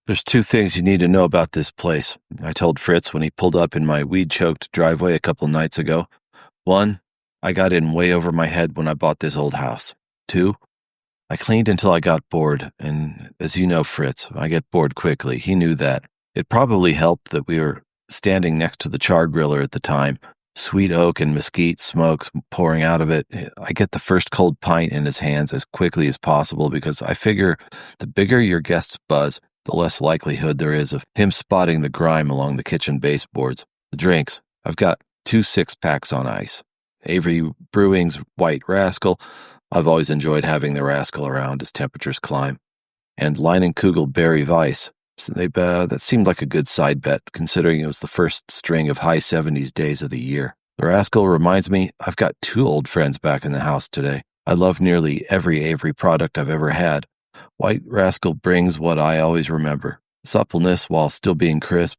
There's two things you need to know about this place, I told Fritz when he pulled up in my weed-choked driveway a couple nights ago. One, I got in way over my head when I bought this old house. Two, I cleaned until I got bored, and as you know, Fritz, I get bored quickly. He knew that. It probably helped that we were standing next to the char griller at the time. Sweet oak and mesquite smokes pouring out of it. I get the first cold pint in his hands as quickly as possible because I figure the bigger your guests buzz, the less likelihood there is of him spotting the grime along the kitchen baseboards. The drinks. I've got 2 6-packs on ice. Avery Brewing's White Rascal. I've always enjoyed having the Rascal around as temperatures climb. And Leinenkugel Berry Weiss. That seemed like a good side bet, considering it was the first string of high 70s days of the year. The Rascal reminds me I've got 2 old friends back in the house today. I love nearly every Avery product I've ever had. White Rascal brings what I always remember. Suppleness while still being crisp.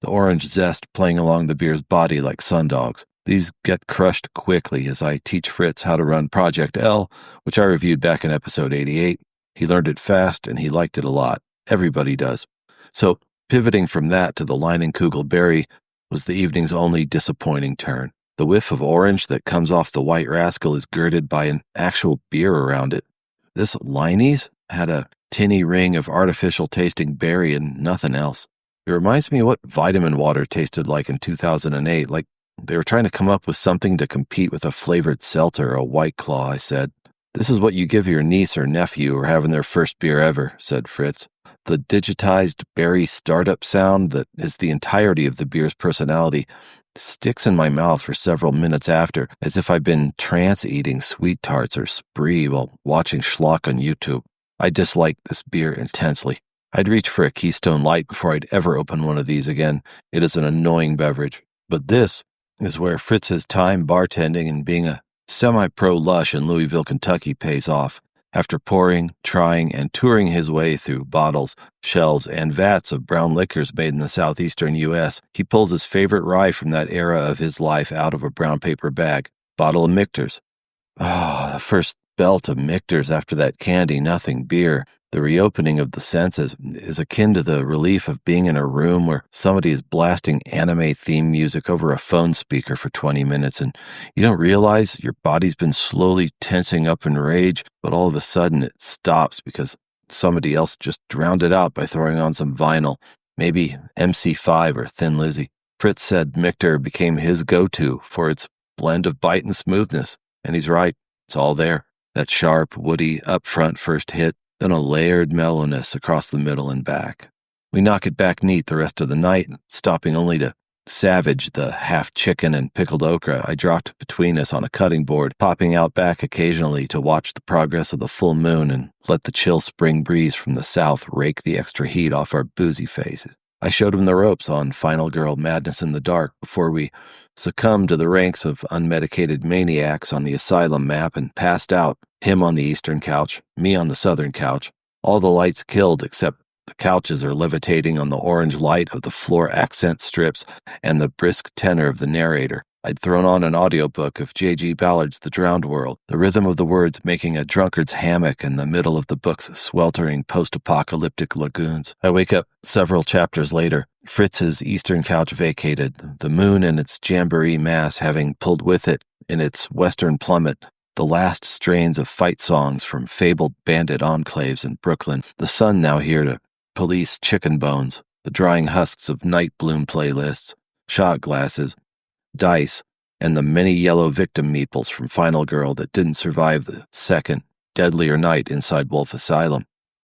The orange zest playing along the beer's body like sundogs. These get crushed quickly as I teach Fritz how to run Project L, which I reviewed back in episode 88. He learned it fast and he liked it a lot. Everybody does. So, pivoting from that to the Leinenkugel Berry was the evening's only disappointing turn. The whiff of orange that comes off the White Rascal is girded by an actual beer around it. This Leine's had a tinny ring of artificial tasting berry and nothing else. It reminds me of what vitamin water tasted like in 2008, like they were trying to come up with something to compete with a flavored seltzer or a White Claw, I said. This is what you give your niece or nephew who are having their first beer ever, said Fritz. The digitized berry startup sound that is the entirety of the beer's personality sticks in my mouth for several minutes after, as if I've been trance-eating sweet tarts or spree while watching schlock on YouTube. I dislike this beer intensely. I'd reach for a Keystone Light before I'd ever open one of these again. It is an annoying beverage. But this is where Fritz's time bartending and being a semi-pro lush in Louisville, Kentucky pays off. After pouring, trying, and touring his way through bottles, shelves, and vats of brown liquors made in the southeastern U.S., he pulls his favorite rye from that era of his life out of a brown paper bag. Bottle of Michters. The first belt of Michters after that candy-nothing beer. The reopening of the senses is akin to the relief of being in a room where somebody is blasting anime theme music over a phone speaker for 20 minutes and you don't realize your body's been slowly tensing up in rage, but all of a sudden it stops because somebody else just drowned it out by throwing on some vinyl, maybe MC5 or Thin Lizzy. Fritz said Michter became his go-to for its blend of bite and smoothness, and he's right. It's all there. That sharp, woody, upfront first hit, then a layered mellowness across the middle and back. We knock it back neat the rest of the night, stopping only to savage the half chicken and pickled okra I dropped between us on a cutting board, popping out back occasionally to watch the progress of the full moon and let the chill spring breeze from the south rake the extra heat off our boozy faces. I showed him the ropes on Final Girl Madness in the Dark before we succumbed to the ranks of unmedicated maniacs on the asylum map and passed out, him on the eastern couch, me on the southern couch. All the lights killed except the couches are levitating on the orange light of the floor accent strips and the brisk tenor of the narrator. I'd thrown on an audiobook of J.G. Ballard's The Drowned World, the rhythm of the words making a drunkard's hammock in the middle of the book's sweltering post-apocalyptic lagoons. I wake up several chapters later, Fritz's eastern couch vacated, the moon and its jamboree mass having pulled with it in its western plummet the last strains of fight songs from fabled bandit enclaves in Brooklyn, the sun now here to police chicken bones, the drying husks of night bloom playlists, shot glasses, dice, and the many yellow victim meeples from Final Girl that didn't survive the second, deadlier night inside Wolf Asylum.